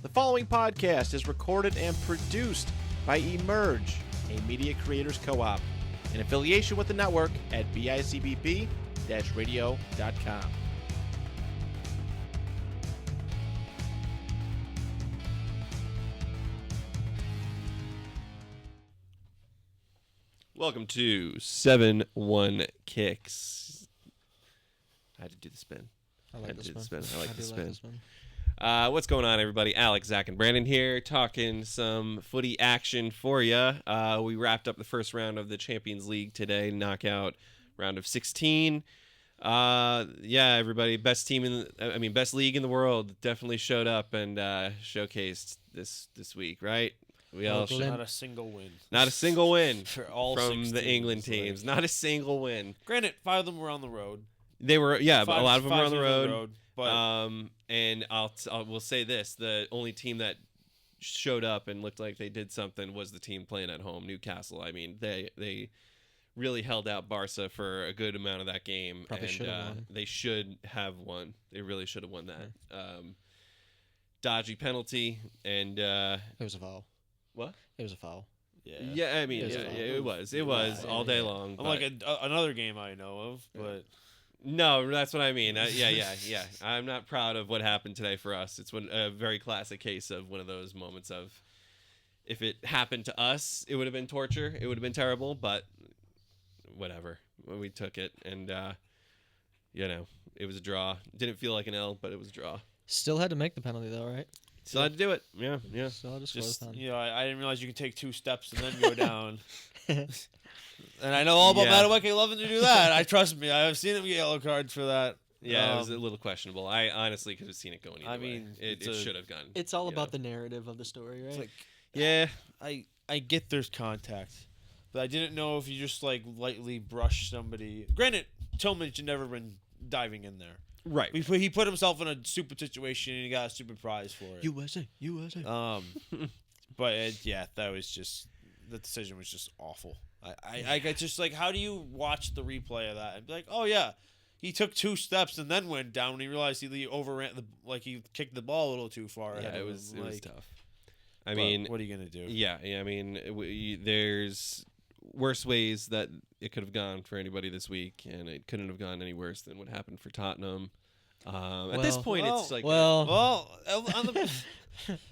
The following podcast is recorded and produced by Emerge, a media creators co-op, in affiliation with the network at bicbb-radio.com. Welcome to 71Kicks. I had to do the spin. I like the spin. I like the do spin. Like the spin. What's going on, everybody? Alex, Zach, and Brandon here, talking some footy action for you. We wrapped up the first round of the Champions League today, knockout round of 16. Everybody, best league in the world definitely showed up and showcased this week, right? Not a single win. Not a single win for all from 16 the England teams. Not a single win. Granted, 5 of them were on the road. They were, but a lot of them were on the road. But and we'll say this: the only team that showed up and looked like they did something was the team playing at home, Newcastle. I mean, they really held out Barca for a good amount of that game. Probably should have won. They should have won. They really should have won that. Dodgy penalty, and it was a foul. What? It was a foul. Yeah. I mean, it was all day long. Unlike another game I know of, but. No, that's what I mean. Yeah. I'm not proud of what happened today for us. It's a very classic case of one of those moments of, if it happened to us, it would have been torture. It would have been terrible, but whatever. We took it, and, it was a draw. Didn't feel like an L, but it was a draw. Still had to make the penalty, though, right? Still had to do it. Yeah. Still had to I didn't realize you could take 2 steps and then go down. And I know all about Madueke loving to do that. Trust me. I've seen him get yellow cards for that. Yeah, it was a little questionable. I honestly could have seen it going either way. It should have gone. It's all about the narrative of the story, right? It's like, yeah. I get there's contact, but I didn't know if you just lightly brush somebody. Granted, Tillman should never been diving in there. Right. He put himself in a stupid situation and he got a stupid prize for it. USA. But that was just, the decision was just awful. I just how do you watch the replay of that and be like, oh yeah, he took 2 steps and then went down when he realized he overran he kicked the ball a little too far. Yeah, it was tough. I mean, what are you gonna do? Yeah. I mean, there's worse ways that it could have gone for anybody this week, and it couldn't have gone any worse than what happened for Tottenham. At this point, it's like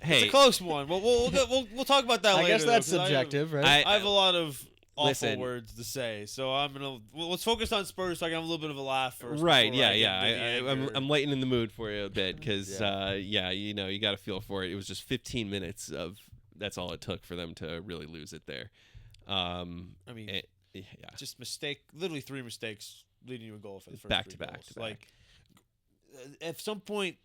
it's a close one. We'll talk about that later. I guess that's subjective, right? I have a lot of awful words to say, so let's focus on Spurs so I can have a little bit of a laugh first. Right? Yeah. I'm lightening the mood for you a bit because you got to feel for it. It was just 15 minutes of that's all it took for them to really lose it there. Just literally 3 mistakes leading to a goal for the first back 3 to back goals. to back. At some point,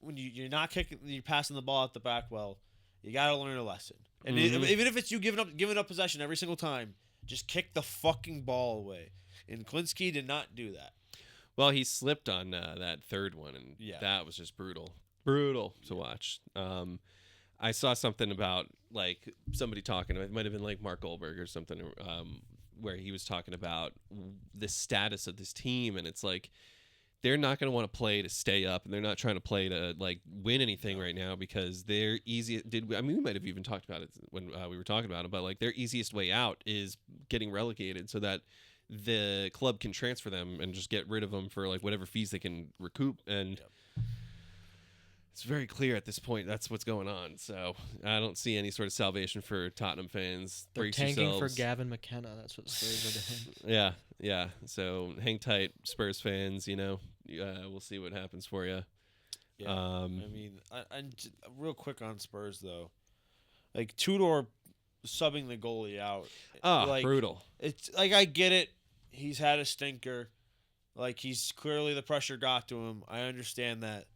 when you're not kicking, you're passing the ball at the back well, you got to learn a lesson. And even if it's you giving up possession every single time, just kick the fucking ball away. And Klinsky did not do that. Well, he slipped on that third one, and that was just brutal to watch. I saw something about somebody talking. It might have been Mark Goldberg or something, where he was talking about the status of this team, and it's they're not going to want to play to stay up, and they're not trying to play to win anything right now because they're easy. We might have even talked about it when we were talking about it, but their easiest way out is getting relegated so that the club can transfer them and just get rid of them for whatever fees they can recoup. And it's very clear at this point that's what's going on. So I don't see any sort of salvation for Tottenham fans. They're tanking for Gavin McKenna. That's what Spurs are doing. Yeah. So hang tight, Spurs fans. We'll see what happens for you. Yeah. Real quick on Spurs though, Tudor subbing the goalie out. Brutal. It's I get it. He's had a stinker. He's clearly the pressure got to him. I understand that.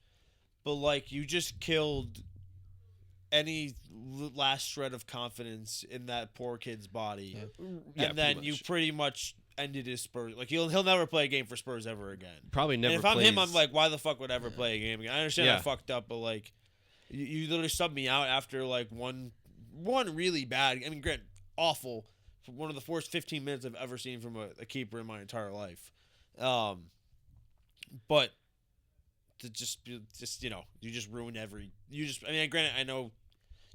But, you just killed any last shred of confidence in that poor kid's body. Yeah. And then you pretty much ended his Spurs. He'll never play a game for Spurs ever again. Probably never. And if I'm him, I'm why the fuck would I ever play a game again? I understand I fucked up, but, you literally subbed me out after, one really bad. Granted, awful. For one of the worst 15 minutes I've ever seen from a keeper in my entire life. But you just ruin granted, I know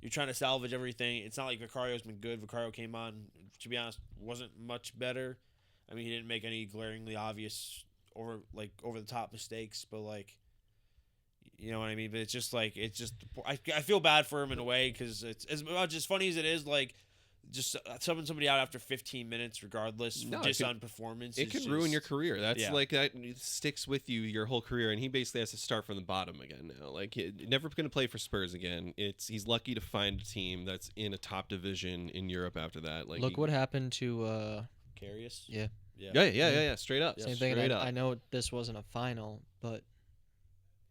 you're trying to salvage everything. It's not like Vicario's been good. Vicario came on, to be honest, wasn't much better. I mean, he didn't make any glaringly obvious over the top mistakes, but you know what I mean. But it's just I feel bad for him in a way because it's as much as funny as it is. Just subbing somebody out after 15 minutes, regardless, on performance. It can ruin your career. That's that sticks with you your whole career, and he basically has to start from the bottom again now. Never going to play for Spurs again. He's lucky to find a team that's in a top division in Europe after that. Look what happened to Karius. Yeah. Straight up. Same thing. I know this wasn't a final, but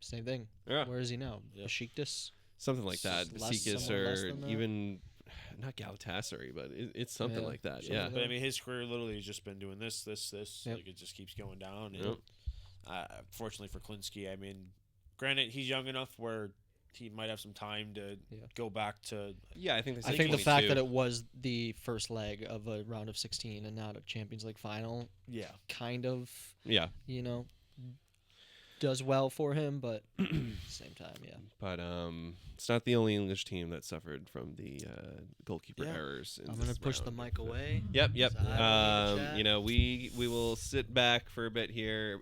same thing. Yeah. Where is he now? Besiktas? Something like that. Besiktas or even. Not Galatasaray, but it's something like that. Yeah. But I mean, his career literally has just been doing this. Yep. It just keeps going down. And fortunately for Klinsky, I mean, granted, he's young enough where he might have some time to go back to. Yeah, I think the fact that it was the first leg of a round of 16 and not a Champions League final. Yeah. Kind of. Yeah. Does well for him, but at the same time, But it's not the only English team that suffered from the goalkeeper errors. I'm gonna push the mic away. Yep. We will sit back for a bit here.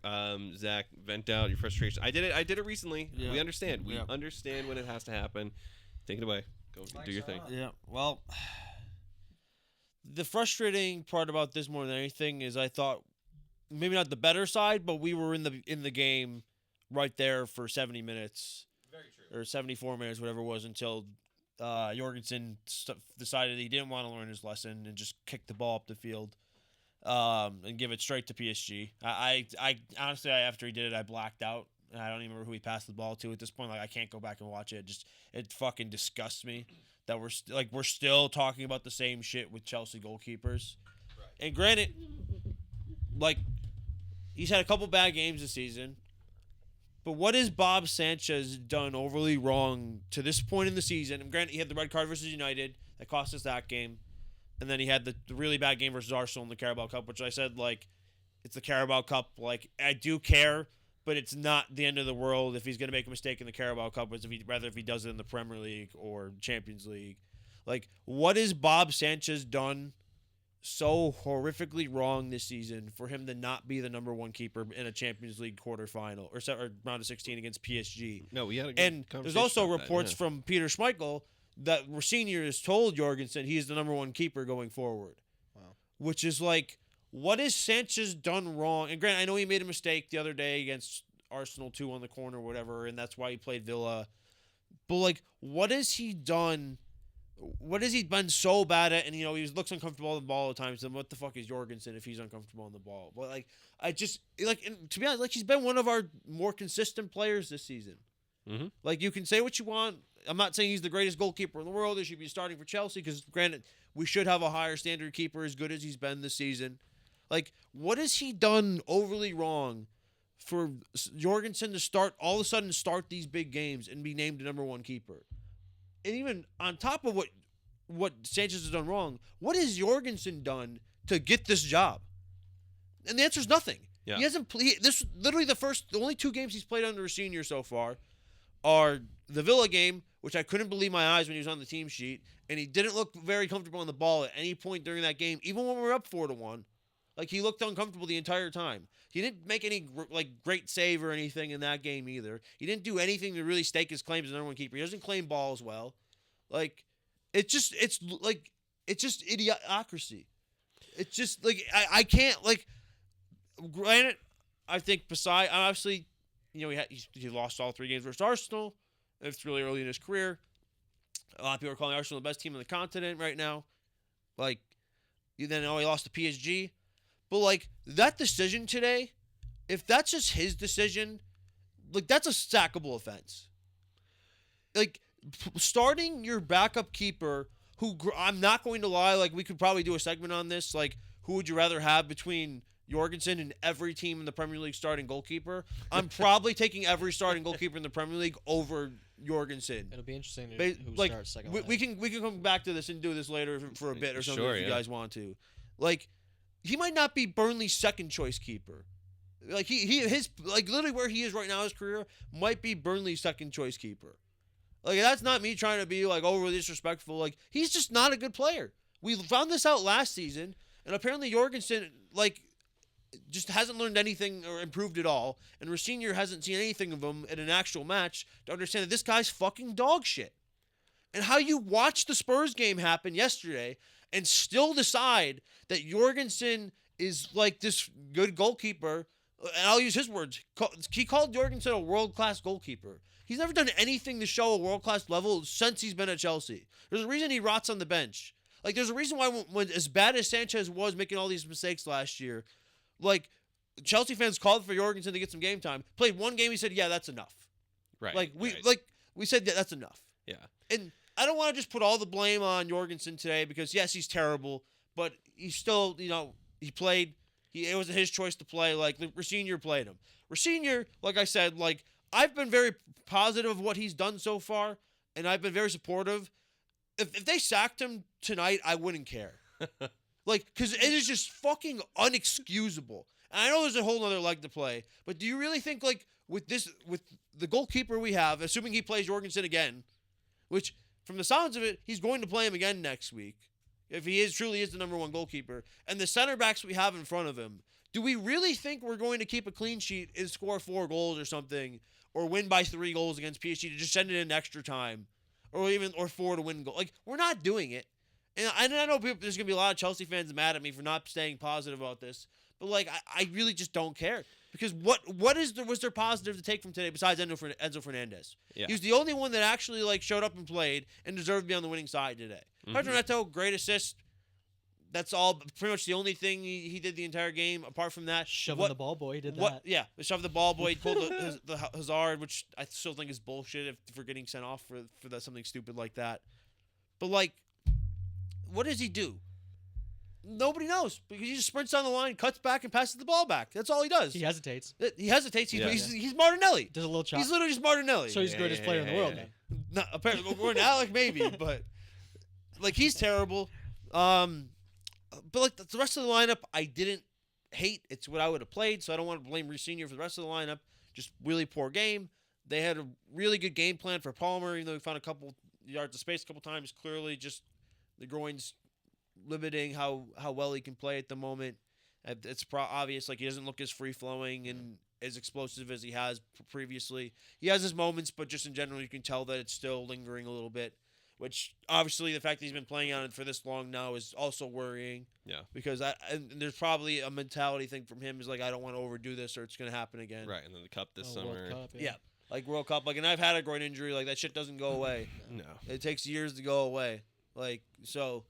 Zach, vent out your frustration. I did it recently. Yeah. We understand. We understand when it has to happen. Take it away. Go do your thing. Yeah. Well, the frustrating part about this more than anything is I thought. Maybe not the better side, but we were in the game right there for 70 minutes. Very true. Or 74 minutes, whatever it was, until Jorgensen decided he didn't want to learn his lesson and just kick the ball up the field and give it straight to PSG. I honestly, after he did it, I blacked out. I don't even remember who he passed the ball to at this point. I can't go back and watch it. It fucking disgusts me that we're still talking about the same shit with Chelsea goalkeepers. Right. And granted, he's had a couple bad games this season, but what has Bob Sanchez done overly wrong to this point in the season? And granted, he had the red card versus United that cost us that game, and then he had the really bad game versus Arsenal in the Carabao Cup, which I said it's the Carabao Cup. I do care, but it's not the end of the world if he's going to make a mistake in the Carabao Cup, rather if he does it in the Premier League or Champions League. What has Bob Sanchez done so horrifically wrong this season for him to not be the number one keeper in a Champions League quarterfinal or round of 16 against PSG? No, we had a good and there's also reports from Peter Schmeichel that Senior has told Jorgensen he is the number one keeper going forward. Wow. Which is what has Sanchez done wrong? And granted, I know he made a mistake the other day against Arsenal 2 on the corner or whatever, and that's why he played Villa. But what has he done? What has he been so bad at? And he looks uncomfortable on the ball at times. Then what the fuck is Jorgensen if he's uncomfortable on the ball? But and to be honest, he's been one of our more consistent players this season. Mm-hmm. You can say what you want. I'm not saying he's the greatest goalkeeper in the world. He should be starting for Chelsea because, granted, we should have a higher standard keeper as good as he's been this season. What has he done overly wrong for Jorgensen to all of a sudden start these big games and be named the number one keeper? And even on top of what Sanchez has done wrong, what has Jorgensen done to get this job? And the answer is nothing. Yeah. He hasn't played. This literally the only 2 games he's played under a senior so far are the Villa game, which I couldn't believe my eyes when he was on the team sheet, and he didn't look very comfortable on the ball at any point during that game, even when we were up 4-1. He looked uncomfortable the entire time. He didn't make any great save or anything in that game either. He didn't do anything to really stake his claim as the number one keeper. He doesn't claim balls well. It's just idiocracy. It's just I can't granted, I think beside obviously, he lost all 3 games versus Arsenal. It's really early in his career. A lot of people are calling Arsenal the best team on the continent right now. He lost to PSG. But that decision today, if that's just his decision, that's a sackable offense. Starting your backup keeper, who I'm not going to lie, we could probably do a segment on this. Who would you rather have between Jorgensen and every team in the Premier League starting goalkeeper? I'm probably taking every starting goalkeeper in the Premier League over Jorgensen. It'll be interesting to who starts second. We can come back to this and do this later for a bit or something if you guys want to. He might not be Burnley's second choice keeper. Like his literally where he is right now in his career might be Burnley's second choice keeper. Like that's not me trying to be like overly disrespectful. Like he's just not a good player. We found this out last season, and apparently Jorgensen just hasn't learned anything or improved at all, and Rosenior hasn't seen anything of him in an actual match to understand that this guy's fucking dog shit. And how you watch the Spurs game happen yesterday and still decide that Jorgensen is like this good goalkeeper. And I'll use his words. He called Jorgensen a world-class goalkeeper. He's never done anything to show a world-class level since he's been at Chelsea. There's a reason he rots on the bench. Like, there's a reason why when as bad as Sanchez was making all these mistakes last year, like, Chelsea fans called for Jorgensen to get some game time. Played one game, he said, yeah, that's enough. Right. We said, yeah, that's enough. Yeah. And I don't want to just put all the blame on Jorgensen today because, yes, he's terrible, but he's still, he played. It wasn't his choice to play. Like, Rosenior played him. Rosenior, like I said, like, I've been very positive of what he's done so far, and I've been very supportive. If they sacked him tonight, I wouldn't care. Like, because it is just fucking unexcusable. And I know there's a whole other leg to play, but do you really think, like, with the goalkeeper we have, assuming he plays Jorgensen again, which, from the sounds of it, he's going to play him again next week, if he truly is the number one goalkeeper, and the center backs we have in front of him, do we really think we're going to keep a clean sheet and score 4 goals or something, or win by 3 goals against PSG to just send it in extra time, or 4 to win goal? Like, we're not doing it. And I know there's going to be a lot of Chelsea fans mad at me for not staying positive about this, but like I really just don't care. Because was there positive to take from today besides Enzo Fernandez? Yeah. He was the only one that actually like showed up and played and deserved to be on the winning side today. Pedro Neto, great assist. That's all. Pretty much the only thing he did the entire game. Apart from that, Shoving the ball boy, he did that. Yeah, shove the ball boy. He pulled the Hazard, which I still think is bullshit for getting sent off for something stupid like that. But like, what does he do? Nobody knows because he just sprints down the line, cuts back, and passes the ball back. That's all he does. He hesitates. He's Martinelli. Does a little chop. He's literally just Martinelli. So he's the greatest player in the world. Then. No, apparently, we're now like maybe, but like he's terrible. But like the rest of the lineup, I didn't hate. It's what I would have played, so I don't want to blame Rosenior for the rest of the lineup. Just really poor game. They had a really good game plan for Palmer, even though we found a couple yards of space a couple times. Clearly, just the groin's limiting how well he can play at the moment. It's obvious, like he doesn't look as free-flowing and as explosive as he has previously. He has his moments, but just in general, you can tell that it's still lingering a little bit, which obviously the fact that he's been playing on it for this long now is also worrying. Yeah. Because and there's probably a mentality thing from him is like, I don't want to overdo this or it's going to happen again. Right, and then the Cup this summer. World Cup, Yeah. Like World Cup. Like, and I've had a groin injury. Like, that shit doesn't go away. No. It takes years to go away. Like, so...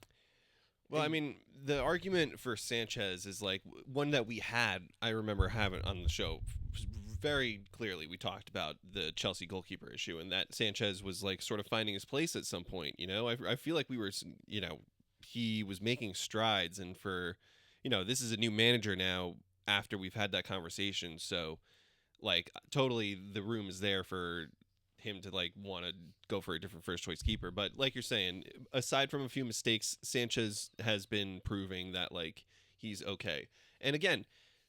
Well, I mean, the argument for Sanchez is like one that we had. I remember having on the show very clearly. We talked about the Chelsea goalkeeper issue and that Sanchez was like sort of finding his place at some point. I feel like we were, he was making strides, and for, this is a new manager now after we've had that conversation. So, like, totally the room is there for him to like want to go for a different first choice keeper. But like you're saying, aside from a few mistakes, Sanchez has been proving that like he's okay. And again,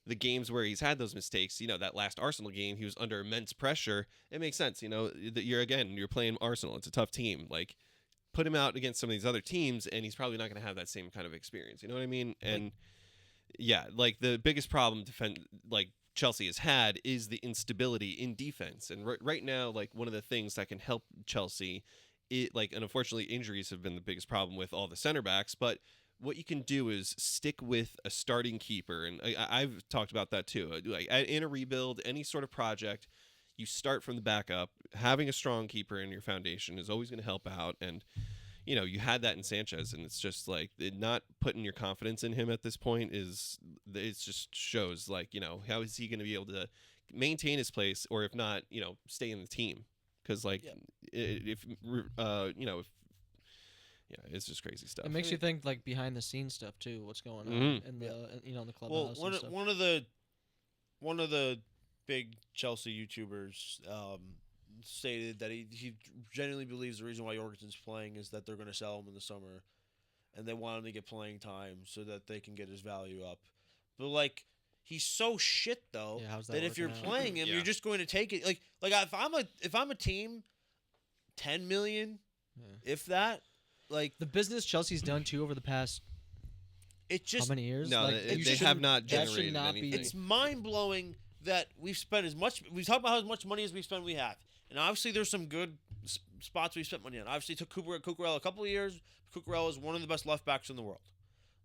the games where he's had those mistakes, that last Arsenal game, he was under immense pressure. It makes sense, that you're playing Arsenal. It's a tough team. Like, put him out against some of these other teams and he's probably not going to have that same kind of experience. You know what I mean? And yeah, like the biggest problem Chelsea has had is the instability in defense. And right now, like, one of the things that can help Chelsea, and unfortunately injuries have been the biggest problem with all the center backs, but what you can do is stick with a starting keeper. And I've talked about that too. Like, in a rebuild, any sort of project, you start from the backup. Having a strong keeper in your foundation is always going to help out. And, you had that in Sanchez, and it's just like not putting your confidence in him at this point it just shows like, how is he going to be able to maintain his place, or if not, stay in the team? Because like, it's just crazy stuff. It makes you think like behind the scenes stuff too. What's going on in the clubhouse? Well, one of the big Chelsea YouTubers stated that he genuinely believes the reason why Jorgensen's playing is that they're going to sell him in the summer, and they want him to get playing time so that they can get his value up. But like, He's so shit though how's that that if you're working out? playing him, Yeah. you're just going to take it. Like if I'm a team, 10 million, if that, like The business Chelsea's done too over the past it just how many years? No, like, they you have shouldn't- not that should generated not anything. be. it's mind blowing that we've spent as much. We talk about how much money as we spend. We have, and obviously there's some good spots we spent money on. Obviously, took Cucurella a couple of years. Cucurella is one of the best left backs in the world.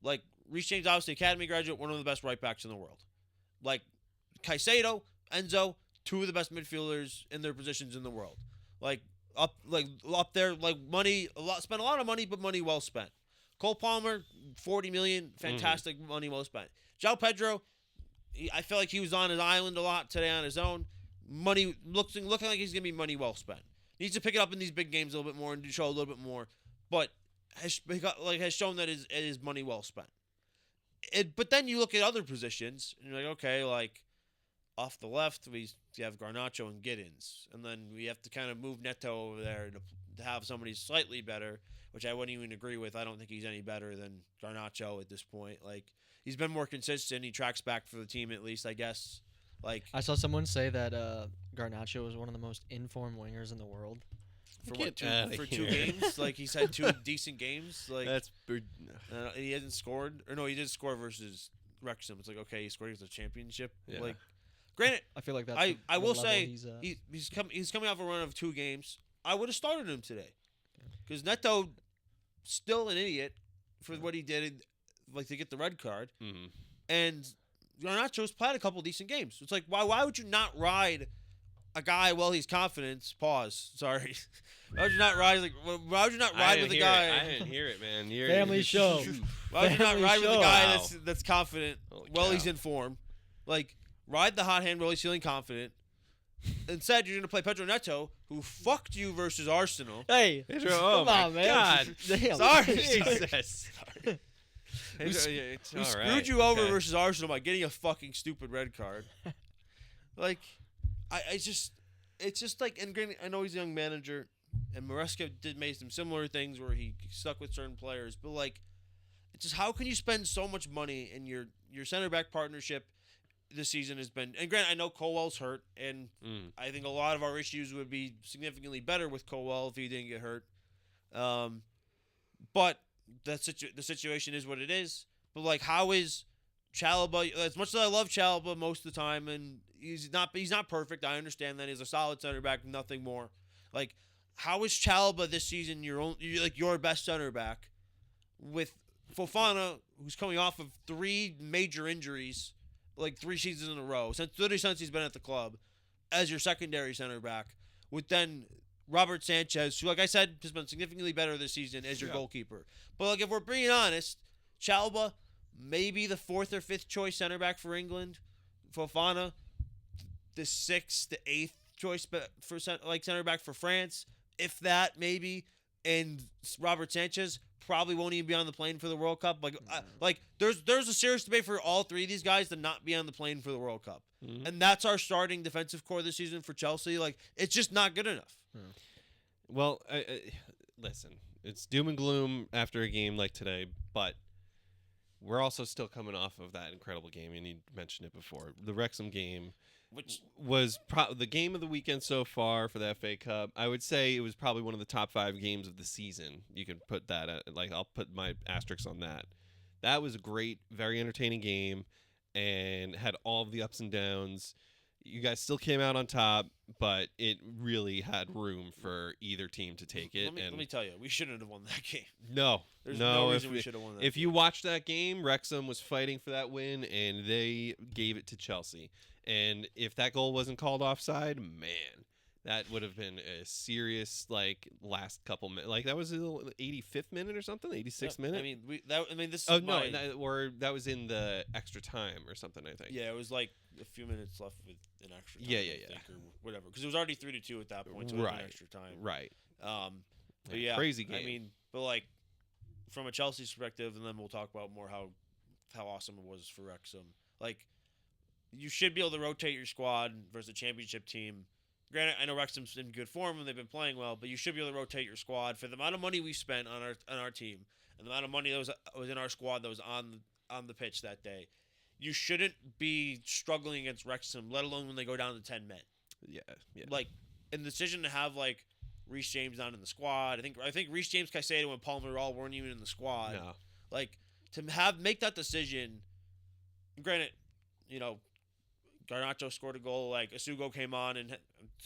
Like Reece James, obviously academy graduate, one of the best right backs in the world. Like Caicedo, Enzo, two of the best midfielders in their positions in the world. Like up there, like money spent a lot of money, but money well spent. Cole Palmer, 40 million, fantastic money well spent. João Pedro, I feel like he was on his island a lot today on his own. Money looking like he's gonna be money well spent. Needs to pick it up in these big games a little bit more and show a little bit more, but has shown that it is money well spent. But then you look at other positions and you're like, okay, like off the left we have Garnacho and Giddens, and then we have to kind of move Neto over there to have somebody slightly better, which I wouldn't even agree with. I don't think he's any better than Garnacho at this point. Like he's been more consistent. He tracks back for the team at least, I guess. Like I saw someone say that Garnacho was one of the most informed wingers in the world. for Get what two, outta for two here. games, like he's had two decent games. Like That's he hasn't scored, or no, he did score versus Wrexham. It's like okay, he scored against the championship. Yeah. Like, granted, I feel like that's I the will level say he's he's coming off a run of 2 games. I would have started him today, because Neto still an idiot for what he did, like to get the red card, and Garnacho's played a couple decent games. It's like why would you not ride a guy while he's confident? Pause. Sorry. Why would you not ride why would you not ride with a guy? I didn't hear it, man. Family show. Why would you not Family ride with a show. guy Wow. that's confident Holy while cow. he's in form? Like, ride the hot hand while he's feeling confident. Instead, you're going to play Pedro Neto, who fucked you versus Arsenal. Hey, Oh come my on, man. God. Damn. Sorry. Jesus. Who Who screwed you over versus Arsenal by getting a fucking stupid red card. Like, it's just like, and granted, I know he's a young manager, and Maresca made some similar things where he stuck with certain players, but like, it's just how can you spend so much money in your center back partnership this season has been, and granted, I know Colwell's hurt, and I think a lot of our issues would be significantly better with Colwell if he didn't get hurt. But the situation is what it is. But like, how is Chalobah? As much as I love Chalobah most of the time, and he's not perfect. I understand that he's a solid center back, nothing more. Like, how is Chalobah this season your best center back with Fofana, who's coming off of 3 major injuries, like 3 seasons in a row, since he's been at the club, as your secondary center back, with then Robert Sanchez, who, like I said, has been significantly better this season as your goalkeeper. But like, if we're being honest, Chalobah, maybe the 4th or 5th choice center back for England. Fofana, the 6th to 8th choice for center back for France, if that maybe. And Robert Sanchez probably won't even be on the plane for the World Cup. Like, there's a serious debate for all 3 of these guys to not be on the plane for the World Cup, and that's our starting defensive core this season for Chelsea. Like, it's just not good enough. Well, listen, it's doom and gloom after a game like today, but we're also still coming off of that incredible game, and you mentioned it before. The Wrexham game, which was the game of the weekend so far for the FA Cup. I would say it was probably one of the top 5 games of the season. You can put that I'll put my asterisks on that. That was a great, very entertaining game, and had all of the ups and downs. You guys still came out on top, but it really had room for either team to take it. Let me tell you, we shouldn't have won that game. No, There's no reason we should have won that If game. you watched that game, Wrexham was fighting for that win, and they gave it to Chelsea. And if that goal wasn't called offside, man, that would have been a serious last couple minutes. Like, that was the 85th minute or something, 86th minute. I mean, this. Oh is no, my- or that was in the extra time or something. I think. Yeah, it was like a few minutes left with an extra time. Yeah. I think, or whatever, because it was already 3-2 at that point, so it was an Right. extra time. Right. But yeah, crazy game. I mean, but like, from a Chelsea perspective, and then we'll talk about more how awesome it was for Wrexham. Like, you should be able to rotate your squad versus a championship team. Granted, I know Wrexham's in good form and they've been playing well, but you should be able to rotate your squad for the amount of money we spent on our team and the amount of money that was in our squad that was on the pitch that day. you shouldn't be struggling against Wrexham, let alone when they go down to 10 men. Yeah. Like, and the decision to have like Reece James not in the squad. I think Reece James, Caicedo, and Palmer all weren't even in the squad. No. Like to make that decision. Granted, Garnacho scored a goal. Like Asugo came on and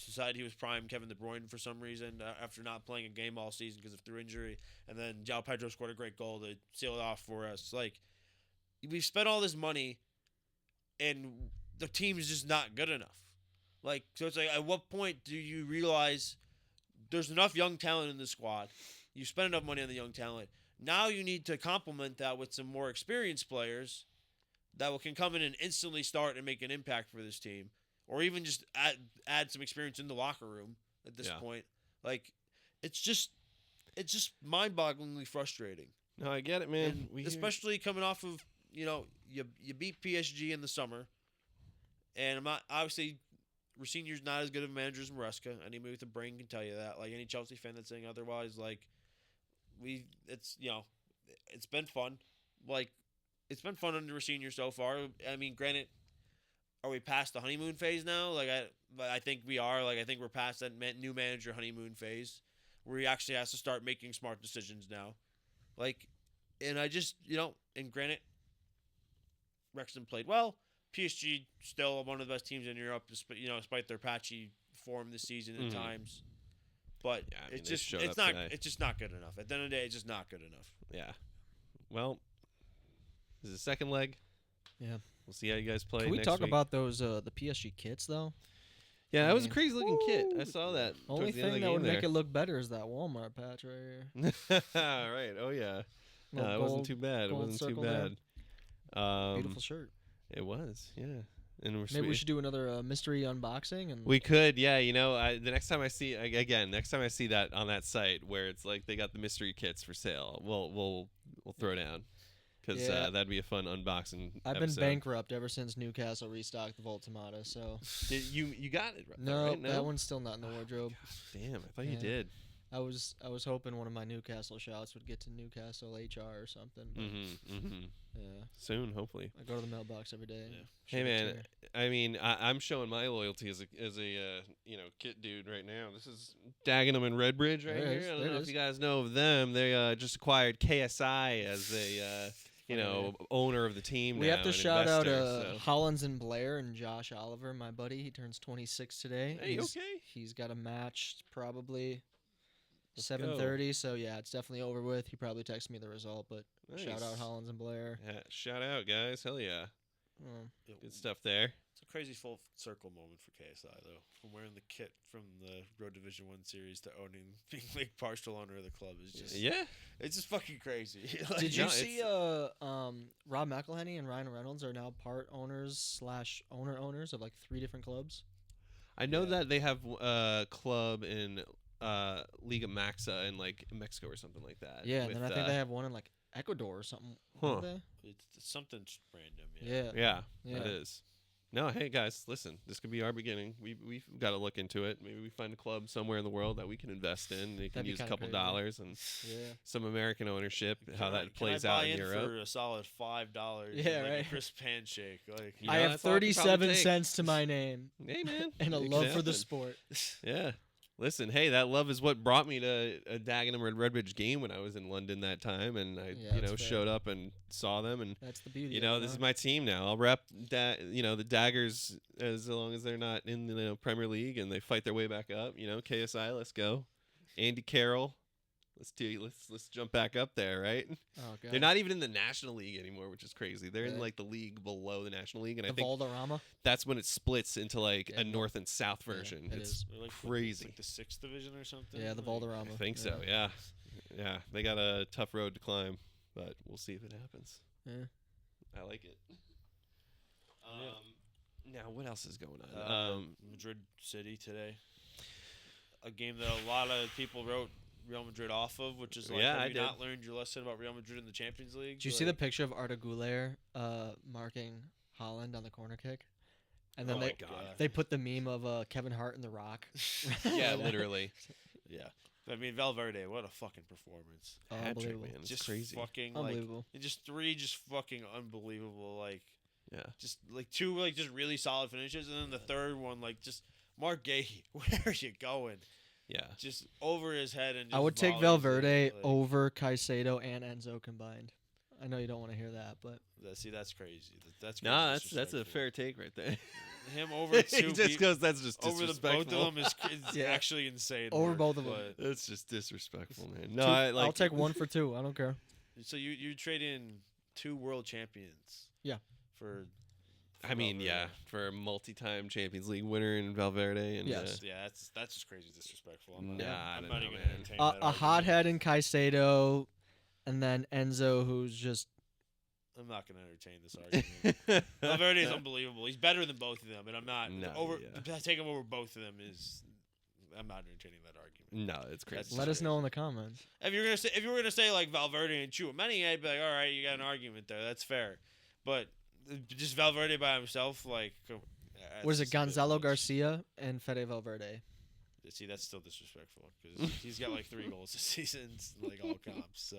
decided he was prime Kevin De Bruyne for some reason after not playing a game all season because of through injury. And then João Pedro scored a great goal to seal it off for us. Like we've spent all this money, and the team is just not good enough. Like so, it's like at what point do you realize there's enough young talent in the squad? You spend enough money on the young talent. Now you need to complement that with some more experienced players that can come in and instantly start and make an impact for this team, or even just add some experience in the locker room at this point. Like, it's just mind-bogglingly frustrating. No, I get it, man. Especially coming off of you beat PSG in the summer, and I'm not obviously. Rossini's not as good of a manager as Maresca. Anybody with a brain can tell you that. Like any Chelsea fan that's saying otherwise, like it's been fun. Like it's been fun under Rossini so far. I mean, granted, are we past the honeymoon phase now? Like I think we are. Like I think we're past that new manager honeymoon phase, where he actually has to start making smart decisions now. Like, and I just and granted, Wrexham played well. PSG still one of the best teams in Europe, despite their patchy form this season at times. But it's just not good enough. At the end of the day, it's just not good enough. Yeah. Well, this is the second leg. Yeah. We'll see how you guys play. Can we next talk week. about those the PSG kits though? Yeah, that was a crazy looking kit. I saw that. Only thing that would make it look better is that Walmart patch right here. Right. Oh yeah. No, it wasn't too bad. It wasn't too bad. Beautiful shirt. It was, yeah. And maybe we should do another mystery unboxing. And we could, yeah. The next time I see that on that site where it's like they got the mystery kits for sale, we'll throw down because that'd be a fun unboxing. I've been bankrupt ever since Newcastle restocked the Voltamata. So you got it? No, right? No, that one's still not in the wardrobe. God, damn, I thought you did. I was hoping one of my Newcastle shouts would get to Newcastle HR or something. But yeah. Soon, hopefully. I go to the mailbox every day. Yeah. Hey man, I mean, I'm showing my loyalty as a kit dude right now. This is Dagenham and Redbridge right here. I don't know if you guys know of them. They just acquired KSI as a owner of the team. We have to shout out Hollins and Blair and Josh Oliver, my buddy. He turns 26 today. Hey, He's got a match probably 7:30, so yeah, it's definitely over with. He probably texted me the result, but shout out Hollins and Blair. Yeah, shout out, guys. Hell yeah. Good stuff there. It's a crazy full circle moment for KSI, though. From wearing the kit from the Road Division 1 series to being like partial owner of the club is just it's just fucking crazy. Did you see Rob McElhenney and Ryan Reynolds are now part owners / owners of like 3 different clubs? I know that they have a club in Liga Maxa in like Mexico or something like that. Yeah, and then I think they have one in like Ecuador or something. Huh. It's something random. Yeah, it is. No, hey guys, listen. This could be our beginning. We've got to look into it. Maybe we find a club somewhere in the world that we can invest in. They can use a couple dollars and some American ownership. How that plays out in Europe for a solid $5. Yeah, right. A crisp handshake. Like I have 37 cents to my name. Hey man, and a love for the sport. Yeah. Listen, hey, that love is what brought me to a Dagenham and Redbridge game when I was in London that time, and I, showed up and saw them, and that's the beauty. This is my team now. I'll rep the Daggers as long as they're not in the Premier League and they fight their way back up. KSI, let's go. Andy Carroll, let's jump back up there, right? Oh, God. They're not even in the National League anymore, which is crazy. They're in like the league below the National League, and I think Valderrama? That's when it splits into like a North and South version. It's like crazy. Like the 6th division or something. Yeah, the Valderrama. I think so. Yeah. They got a tough road to climb, but we'll see if it happens. Yeah, I like it. Now, what else is going on? Madrid City today. A game that a lot of people wrote Real Madrid off of, which is like, have you not learned your lesson about Real Madrid in the Champions League? Did you see the picture of Arda Güler marking Haaland on the corner kick? And then they put the meme of Kevin Hart and The Rock. Yeah, literally. Yeah. I mean, Valverde, what a fucking performance. Unbelievable. Man. It's just crazy. Fucking, unbelievable. Just 3 just fucking unbelievable, Yeah. Just like two like just really solid finishes, and then the third one like just Mark Gahey, where are you going? Yeah. Just over his head and just I would take volleys Valverde it, like, over Caicedo and Enzo combined. I know you don't want to hear that, but see, that's crazy. That's crazy Nah, that's a disrespectful. fair take right there. Him over two he just goes, that's just over the disrespectful. both of them is Yeah. actually insane. Over work, both of them. but- That's just disrespectful, man. No, two, I like. I'll take 1 for 2. I don't care. So you trade in 2 world champions. Yeah. For I mean, yeah, for a multi-time Champions League winner in Valverde, and Yes. Yeah, that's just crazy disrespectful. Nah, I I'm don't not know, even man. entertain that A argument. hothead in Caicedo, and then Enzo, who's just I'm not going to entertain this argument. Valverde is unbelievable. He's better than both of them, and I'm not No, yeah. take him over both of them is. I'm not entertaining that argument. No, it's crazy. That's let us know in the comments. If you were gonna say like Valverde and Chouameni, I'd be like, all right, you got an argument there. That's fair. But just Valverde by himself, like, Was it just a bit Gonzalo much. Garcia and Fede Valverde? See, that's still disrespectful because he's got like 3 goals this season, like all comps. So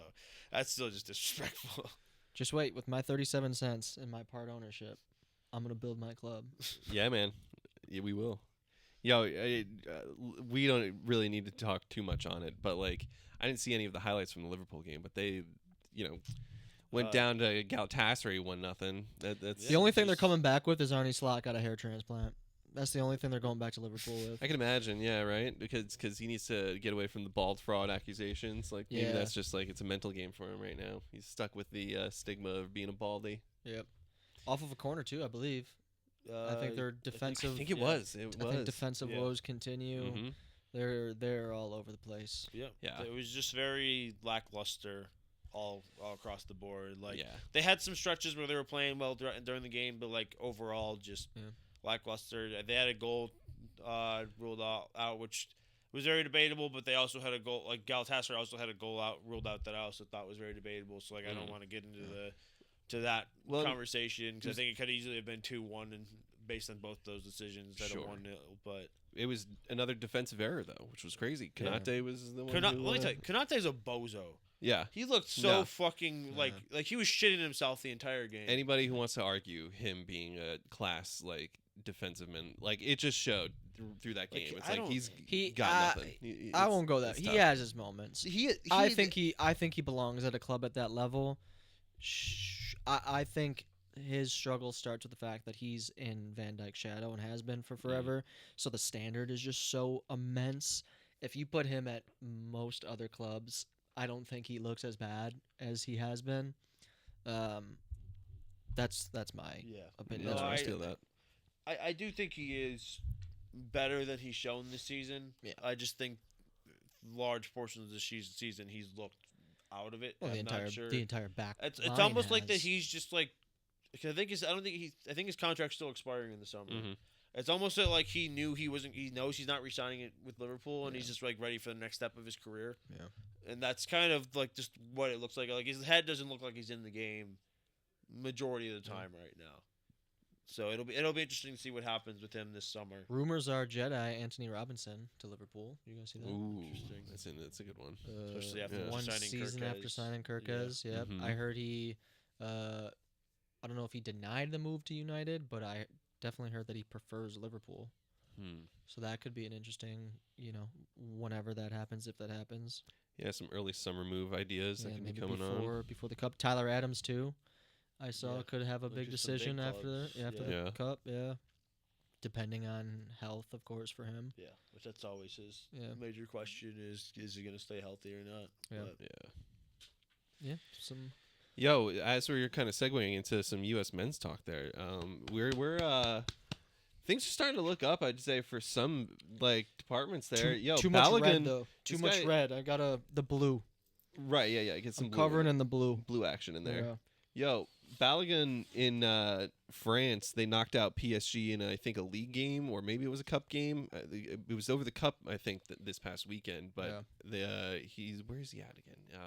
that's still just disrespectful. Just wait, with my 37 cents and my part ownership, I'm gonna build my club. Yeah, man. Yeah, we will. Yo, we don't really need to talk too much on it, but like, I didn't see any of the highlights from the Liverpool game, but they, went down to Galatasaray 1-0. That's The only thing they're coming back with is Arnie Slot got a hair transplant. That's the only thing they're going back to Liverpool with. I can imagine, yeah, right? Because he needs to get away from the bald fraud accusations. Like, maybe Yeah. that's just like it's a mental game for him right now. He's stuck with the stigma of being a baldy. Yep. Off of a corner too, I believe. I think their defensive. I think it yeah. was. It I was. think defensive Yeah. woes continue. Mhm. They're all over the place. Yeah, Yeah. It was just very lackluster all across the board. Like Yeah. they had some stretches where they were playing well during the game, but like overall just Yeah. lackluster. They had a goal ruled out, which was very debatable. But they also had a goal. Like Galatasaray also had a goal ruled out that I also thought was very debatable. So like I don't want to get into that Well, conversation because I think it could easily have been 2-1 and based on both those decisions instead Sure. of 1-0. But It was another defensive error though, which was crazy. Yeah. Konate was the one. let who, me tell you, Konate's a bozo. Yeah. He looked so No. fucking like he was shitting himself the entire game. Anybody who wants to argue him being a class like defensive man, like it just showed through that game. Like, It's I like don't- he got nothing. I won't go there. it's He tough. has his moments. I think he belongs at a club at that level. I think his struggle starts with the fact that he's in Van Dijk's shadow and has been for forever. So the standard is just so immense. If you put him at most other clubs, I don't think he looks as bad as he has been. That's my opinion. That's No, why I I- steal that. I do think he is better than he's shown this season. Yeah. I just think large portions of the season he's looked out of it. Well, I'm not sure. the entire back. It's line almost like that has. he's just like. I think his contract's still expiring in the summer. Mhm. It's almost like he knew he wasn't. He knows he's not re-signing it with Liverpool, and he's just like ready for the next step of his career. Yeah. And that's kind of like just what it looks like. Like his head doesn't look like he's in the game majority of the time right now. So it'll be interesting to see what happens with him this summer. Rumors are Jedi Anthony Robinson to Liverpool. You guys see that? Ooh, Interesting. that's a good one. Especially after Yeah. one signing season after Kirkez. signing Kirkez. Yep. Mhm. I heard he. I don't know if he denied the move to United, but I definitely heard that he prefers Liverpool. So that could be an interesting, whenever that happens, if that happens. Yeah, some early summer move ideas that Yeah, can be maybe coming on. before the cup. Tyler Adams too. I saw Yeah. could have a Like big just some big decision after clubs. the Yeah. cup. Yeah. Depending on health, of course, for him. Yeah, which that's always his Yeah. major question is he going to stay healthy or not? Yeah. But Yeah. Yeah. Some. Yo, as we're kind of segueing into some U.S. men's talk there, we're things are starting to look up. I'd say for some like departments there. Yo, too much red Balogun, though. Too this much guy- red. I got the blue. Right? Yeah. Get some I'm blue covering in the blue. blue action in there. Yeah. Yo, Balogun in France, they knocked out PSG in I think a league game or maybe it was a cup game. It was over the cup, I think, this past weekend. But where is he at again?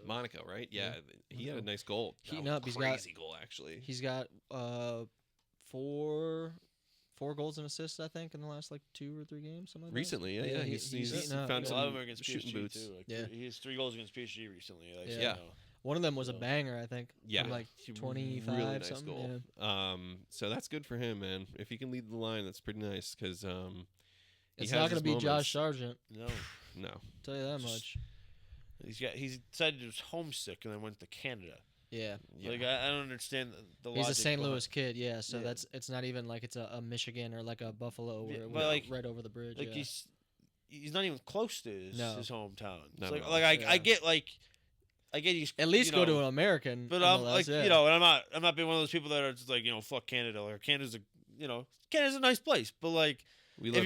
Monaco, right? Yeah, he had a nice goal. Heating That was up, he's a crazy goal actually. He's got four goals and assists, I think, in the last like 2 or 3 games, something like Recently, that. yeah. He's He's heating up, found yeah. a lot of some them are against shooting PSG boots. too. Like, Yeah. he has 3 goals against PSG recently. Like, Yeah. so, Yeah. One of them was a banger, I think. Yeah, From like 25 really nice something. goal. Yeah. So that's good for him, man. If he can lead the line, that's pretty nice because It's not going to be Josh Sargent. No. Tell you that much. He said he was homesick and then went to Canada. Yeah. Like I don't understand the logic. He's a St. Louis kid, yeah. So Yeah. it's not even like it's a Michigan or like a Buffalo where but like, right over the bridge. Like yeah. he's not even close to his hometown. No, It's no. I get I get he's At least go to an American. But I'm MLS, like yeah. and I'm not being one of those people that are just like fuck Canada. Like Canada's a nice place, but like if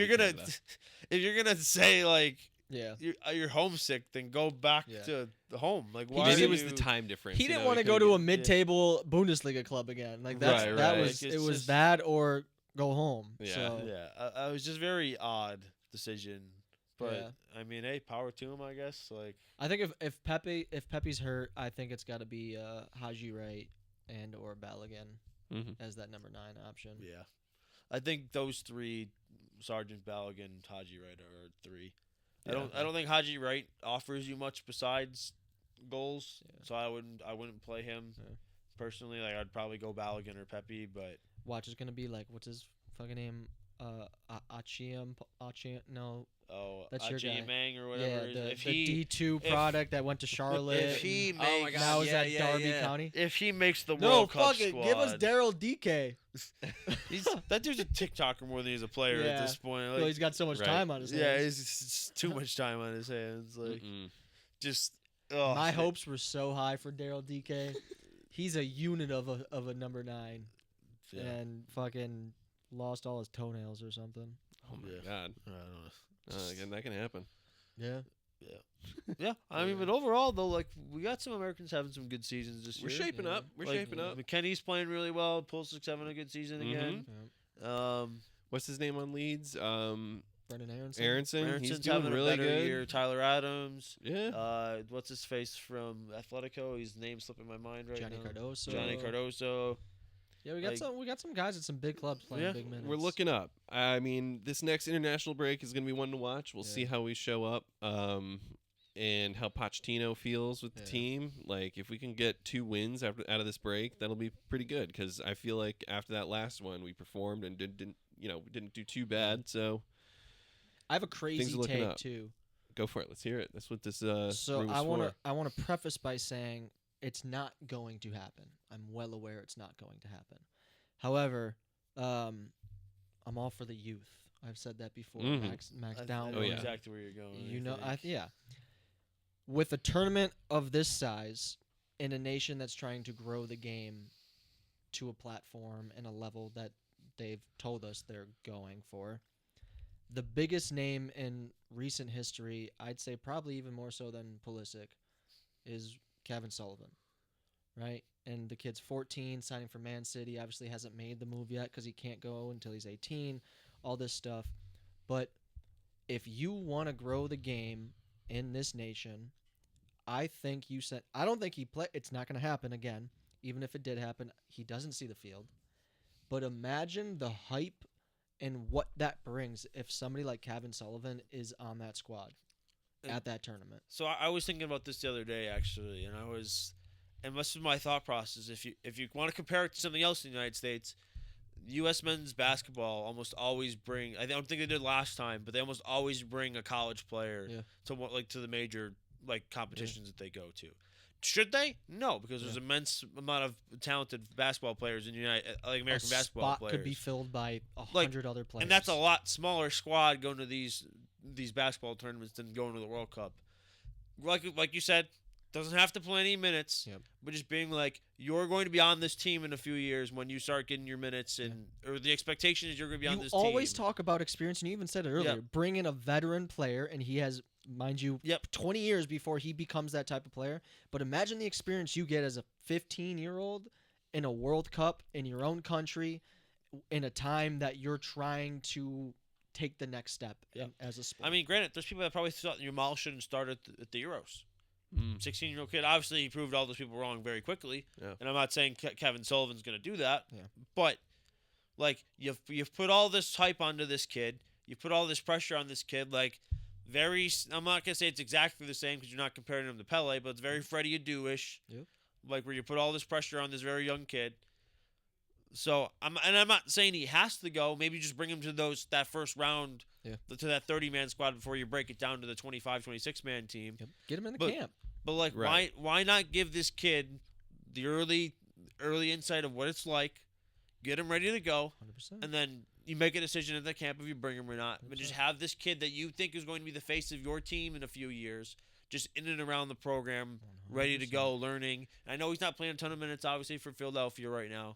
you're gonna say like you're homesick, then go back to the home. Like why? Maybe it was the time difference. He didn't want to go to a mid-table Bundesliga club again. Like that was Like, it was just, that or go home. Yeah. So. Yeah, I was just very odd decision. But Yeah. I mean, hey, power to him, I guess. Like I think if Pepe's hurt, I think it's got to be Haji Wright and or Balogun as that number 9 option. Yeah, I think those three, Sargent, Balogun, Haji Wright are 3. Yeah. I don't think Haji Wright offers you much besides goals, so I wouldn't play him personally. Like I'd probably go Balogun or Pepe, but watch is gonna be like what's his fucking name? Achiem? No. Oh, that's your guy. Mang or whatever. Yeah, the D2 product that went to Charlotte. If he makes, oh my God, now is at Derby County. If he makes the World Cup fuck it, squad, give us Daryl DK. That dude's a TikToker more than he's a player at this point. Like, well, he's got so much time on his hands. Yeah, it's too much time on his hands. Like, just my hopes were so high for Daryl DK. He's a unit of a number 9, and fucking lost all his toenails or something. Oh my God! I don't know. Again, that can happen. Yeah. Yeah. I mean, but overall though, like we got some Americans having some good seasons this year. We're shaping up. We're shaping up. McKenny's playing really well. Pulisic having a good season again. What's his name on Leeds? Brendan Aronson. He's Aaronson's doing having really a better good. year. Tyler Adams. Yeah. What's his face from Atletico? His name's slipping my mind right Johnny now. Cardoso. Cardoso. Yeah, we got some guys at some big clubs playing big minutes. We're looking up. I mean, this next international break is going to be one to watch. We'll see how we show up, and how Pochettino feels with the team. Like, if we can get 2 wins out of this break, that'll be pretty good. Because I feel like after that last one, we performed and didn't do too bad. So I have a crazy take up. too. Go for it. Let's hear it. That's what this So room is I want to preface by saying it's not going to happen. I'm well aware it's not going to happen. However, I'm all for the youth. I've said that before. Max down. I know exactly where you're going. You know, with a tournament of this size in a nation that's trying to grow the game to a platform and a level that they've told us they're going for, the biggest name in recent history, I'd say probably even more so than Pulisic, is Kevin Sullivan, right? And the kid's 14, signing for Man City, obviously hasn't made the move yet because he can't go until he's 18, all this stuff. But if you want to grow the game in this nation, I think I don't think it's not going to happen again. Even if it did happen, he doesn't see the field. But imagine the hype and what that brings if somebody like Kevin Sullivan is on that squad at that tournament. So I was thinking about this the other day, actually, and this was my thought process. If you want to compare it to something else in the United States, U.S. men's basketball almost always bring. I don't think they did last time, but they almost always bring a college player to the major competitions that they go to. Should they? No, because there's immense amount of talented basketball players in American basketball players. Could be filled by 100 other players, and that's a lot smaller squad going to these basketball tournaments than going to the World Cup. Like you said, doesn't have to play any minutes, but just being like, you're going to be on this team in a few years when you start getting your minutes, or the expectation is you're going to be on this team. You always talk about experience, and you even said it earlier. Bring in a veteran player, and he has, mind you, 20 years before he becomes that type of player. But imagine the experience you get as a 15-year-old in a World Cup in your own country in a time that you're trying to take the next step as a sport. I mean, granted, there's people that probably thought Yamal shouldn't start at the Euros. 16-year-old kid. Obviously, he proved all those people wrong very quickly. Yeah. And I'm not saying Kevin Sullivan's going to do that. Yeah. But, you've put all this hype onto this kid. You put all this pressure on this kid. I'm not gonna say it's exactly the same because you're not comparing him to Pele, but it's very Freddie Adu-ish. Yep. Like where you put all this pressure on this very young kid. So I'm not saying he has to go. Maybe just bring him to that first round, to that 30-man squad before you break it down to the 25, 26-man team. Yep. Get him in the camp. But like, why not give this kid the early insight of what it's like, get him ready to go, 100%. and then you make a decision at the camp if you bring him or not. 100%. But just have this kid that you think is going to be the face of your team in a few years, just in and around the program, 100%. Ready to go, learning. And I know he's not playing a ton of minutes, obviously, for Philadelphia right now.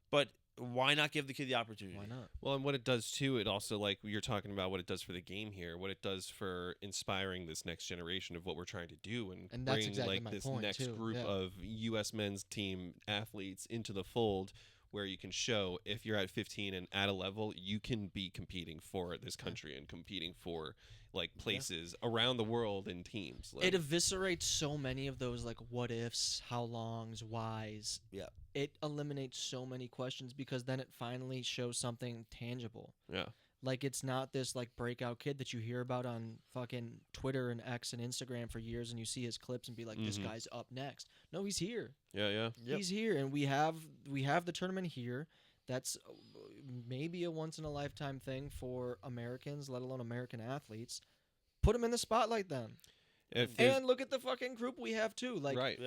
But why not give the kid the opportunity? Why not? Well, and what it does too, it also, like you're talking about what it does for the game here, what it does for inspiring this next generation of what we're trying to do, and that's bring exactly like my this point, next too. group of U.S. men's team athletes into the fold, where you can show if you're at 15 and at a level, you can be competing for this country and competing for like places around the world in teams. Like, it eviscerates so many of those like what ifs, how longs, whys. Yeah. It eliminates so many questions because then it finally shows something tangible. Yeah. Like it's not this like breakout kid that you hear about on fucking Twitter and X and Instagram for years, and you see his clips and be like, this guy's up next. No, he's here. Yeah. He's here, and we have the tournament here. That's maybe a once in a lifetime thing for Americans, let alone American athletes. Put him in the spotlight then. And look at the fucking group we have too. Like, right.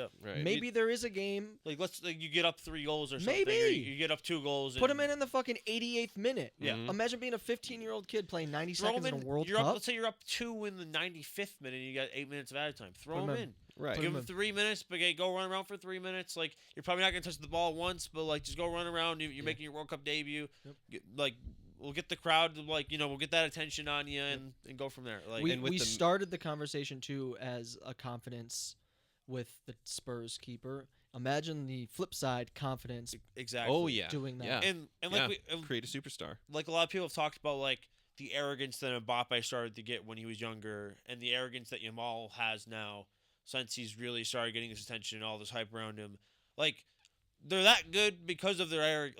Maybe there is a game. Like, you get up 3 goals or something. Maybe or you get up 2 goals. Put him in the fucking 88th minute. Yeah. Imagine being a 15-year-old kid playing 90 seconds in a World Cup. Cup. Let's say you're up 2 in the 95th minute and you got 8 minutes of added time. Throw him in. Right. Give him 3 minutes, but go run around for 3 minutes. Like, you're probably not going to touch the ball once, but, like, just go run around. You're making your World Cup debut. Yep. We'll get the crowd, we'll get that attention on you and go from there. Like, we started the conversation, too, as a confidence with the Spurs keeper. Imagine the flip side, confidence. Exactly. Oh, yeah. Doing that. Yeah. And create a superstar. Like, a lot of people have talked about, like, the arrogance that Mbappe started to get when he was younger and the arrogance that Yamal has now since he's really started getting his attention and all this hype around him. Like, they're that good because of their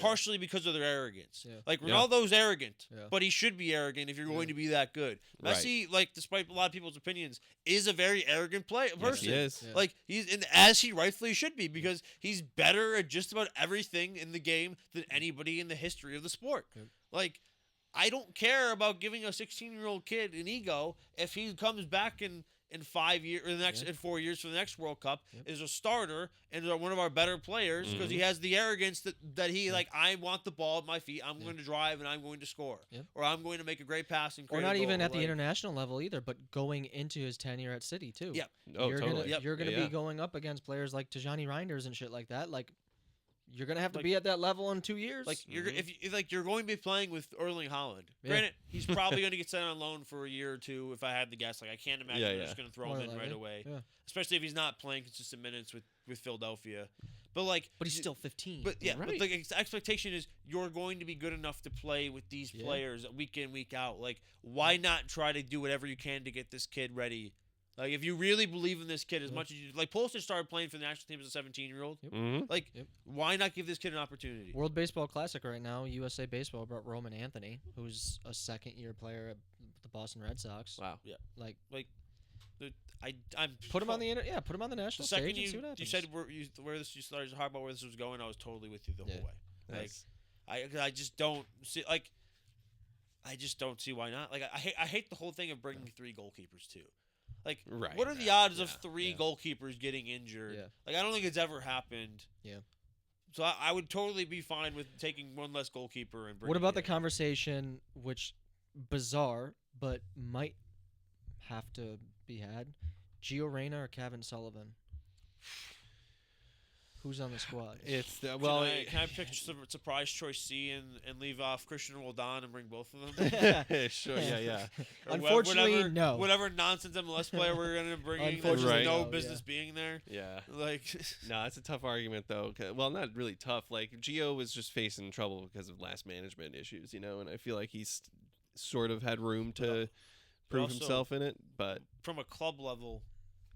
partially because of their arrogance. Yeah. Like, Ronaldo's arrogant, Yeah. but he should be arrogant if you're going to be that good. Messi, like, despite a lot of people's opinions, is a very arrogant person. Yes, he is. Yeah. Like, as he rightfully should be, because he's better at just about everything in the game than anybody in the history of the sport. Yep. Like, I don't care about giving a 16-year-old kid an ego if he comes back in 5 years or in 4 years for the next World Cup is a starter and one of our better players because he has the arrogance that he like, I want the ball at my feet, I'm going to drive and I'm going to score, or I'm going to make a great pass and create or not a goal. even at the international level either, but going into his tenure at City too. Yeah. You're totally. gonna be going up against players like Tijani Reinders and shit like that. Like, you're gonna have to be at that level in 2 years. Like you're you're going to be playing with Erling Haaland. Granted, he's probably going to get sent on loan for a year or two if I had to guess. Like, I can't imagine they're just going to throw him in right away. Yeah. Especially if he's not playing consistent minutes with Philadelphia. But he's still 15. But but the expectation is you're going to be good enough to play with these players week in, week out. Like, why not try to do whatever you can to get this kid ready? Like, if you really believe in this kid as much as you... Like, Pulisic started playing for the national team as a 17-year-old. Like, why not give this kid an opportunity? World Baseball Classic right now, USA Baseball brought Roman Anthony, who's a second-year player at the Boston Red Sox. Wow. Yeah. I'm put him on the put him on the national stage and see what happens. You said you started to talk about where this was going. I was totally with you the whole way. Nice. Like, I just don't see I just don't see why not. Like, I hate the whole thing of bringing 3 goalkeepers too. Like, what are the odds of 3 goalkeepers getting injured? Yeah. Like, I don't think it's ever happened. Yeah. So I would totally be fine with taking 1 less goalkeeper and bringing. What about the conversation, which bizarre, but might have to be had? Gio Reyna or Kevin Sullivan? Who's on the squad? It's can I pick surprise choice C and leave off Christian Roldan and bring both of them? Sure, yeah. Unfortunately, no. Whatever nonsense MLS player we're going to bring in, there's no business being there. Yeah. Like, no, it's a tough argument though. Well, not really tough. Like, Gio was just facing trouble because of last management issues, and I feel like he's sort of had room to prove himself in it. But from a club level,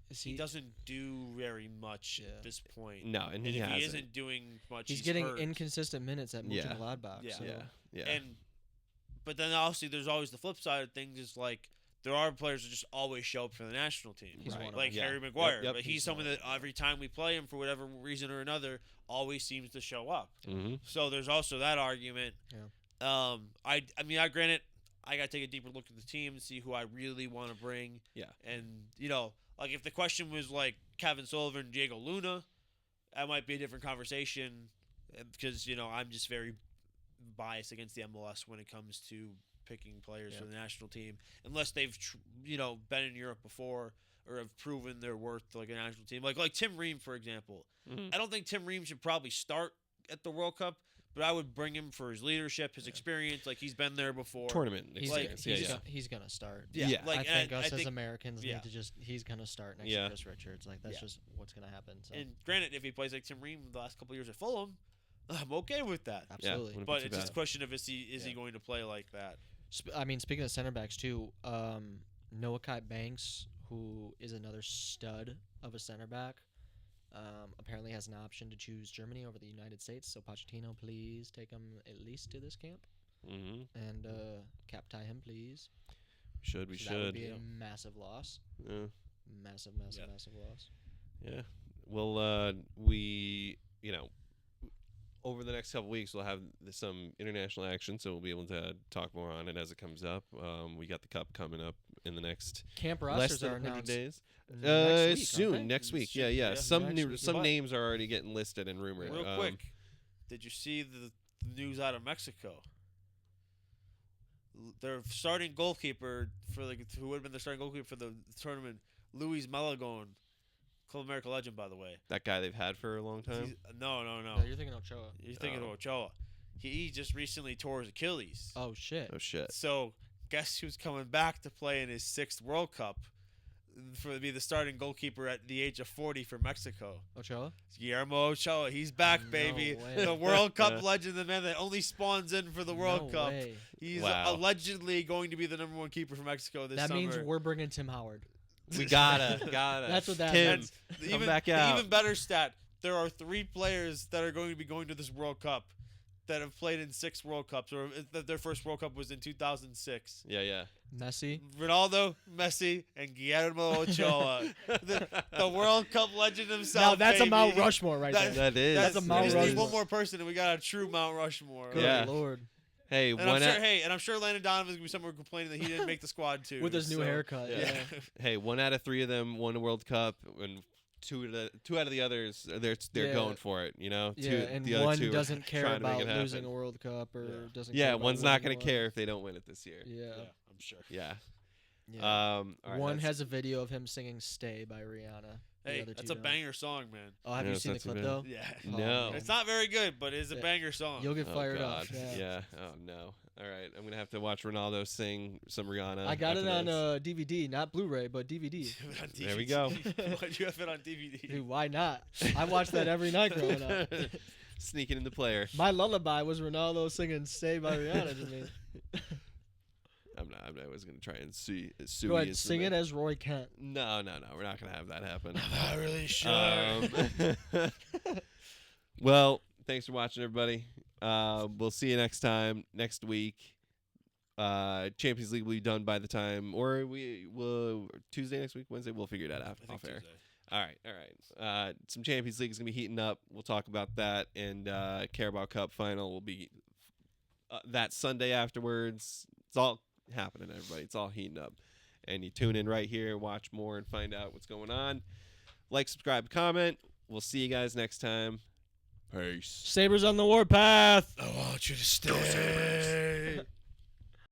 he doesn't do very much at this point. No, and he isn't doing much. He's getting inconsistent minutes at Mönchengladbach. Yeah. But then obviously there's always the flip side of things. Is like there are players that just always show up for the national team. He's one of like them. Harry Maguire. Yep. But he's someone that every time we play him for whatever reason or another always seems to show up. Mm-hmm. So there's also that argument. Yeah. I mean, I granted, I got to take a deeper look at the team and see who I really want to bring. Yeah. And, like if the question was like Kevin Sullivan, Diego Luna, that might be a different conversation because, I'm just very biased against the MLS when it comes to picking players for the national team, unless they've, been in Europe before or have proven their worth to like a national team. Like Tim Ream, for example. Mm-hmm. I don't think Tim Ream should probably start at the World Cup, but I would bring him for his leadership, his experience. Like he's been there before. Tournament He's experience. he's gonna start. Yeah. I think us I think, as Americans need to he's gonna start next to Chris Richards. Like that's just what's gonna happen. So. And granted, if he plays like Tim Ream the last couple of years at Fulham, I'm okay with that. Absolutely. Yeah, but it's just a question of is he going to play like that? I mean, speaking of center backs too, Noah Kai Banks, who is another stud of a center back, apparently has an option to choose Germany over the United States. So Pochettino, please take him at least to this camp, and cap tie him, please. We should. That would be a massive loss. Yeah. Massive loss. Yeah. Well, we over the next couple weeks, we'll have some international action, so we'll be able to talk more on it as it comes up. We got the Cup coming up in the next camp less rosters than are 100 announced days. next week, Soon, next week. Yeah. Some week. names are already getting listed and rumored. Real quick, did you see the news out of Mexico? Their starting goalkeeper who would have been the starting goalkeeper for the tournament, Luis Malagón, Club America legend, by the way. That guy they've had for a long time. No. No, you're thinking Ochoa. You're thinking of Ochoa. He just recently tore his Achilles. Oh shit. So guess who's coming back to play in his 6th World Cup to be the starting goalkeeper at the age of 40 for Mexico? Ochoa? Guillermo Ochoa. He's back, baby. Way. The World Cup legend, the man that only spawns in for the World Cup. Way. He's allegedly going to be the #1 keeper for Mexico this summer. That means we're bringing Tim Howard. We gotta. That's what that Tim, means. come back out. Even better stat, there are 3 players that are going to be going to this World Cup that have played in 6 World Cups, or their first World Cup was in 2006. Yeah. Messi, Ronaldo, Messi, and Guillermo Ochoa. the World Cup legend himself. Now that's baby. a Mount Rushmore right there. That is. That's a Mount We just need Rushmore. one more person, and we got a true Mount Rushmore. Good Lord. Hey, and I'm sure Landon Donovan's gonna be somewhere complaining that he didn't make the squad too. With his new haircut. Yeah. Hey, 1 out of 3 of them won a World Cup, and two out of the others they're going for it. Yeah, and the other one 2 doesn't care about it losing happen. a World Cup or doesn't. Yeah, care about one's not winning going to one. care if they don't win it this year. Yeah. I'm sure. Yeah. Yeah. All right, One has a video of him singing "Stay" by Rihanna. Hey, that's a banger song, man. Oh, have Yeah, you seen the that's a clip bad- though? Yeah. No. It's not very good, but it's a banger song. You'll get fired God. up. Yeah. Yeah. Oh no. All right, I'm gonna have to watch Ronaldo sing some Rihanna. I got it after on this. DVD, not Blu-ray, but DVD. On DVD. There we go. Why'd you have it on DVD? Dude, why not? I watched that every night growing up. Sneaking in the player. My lullaby was Ronaldo singing "Stay" by Rihanna to me. I'm not. I was gonna try and sue. Go ahead, sing it as Roy Kent. No. We're not gonna have that happen. I'm not really sure. Well, thanks for watching, everybody. We'll see you next time, next week. Champions League will be done by the time, or we will Tuesday next week, Wednesday. We'll figure that out I think off air. Tuesday. All right. Some Champions League is gonna be heating up. We'll talk about that, and Carabao Cup final will be that Sunday afterwards. It's all happening, everybody. It's all heating up, and you tune in right here, watch more, and find out what's going on. Like, subscribe, comment. We'll see you guys next time. Peace. Sabres on the warpath. I want you to stay.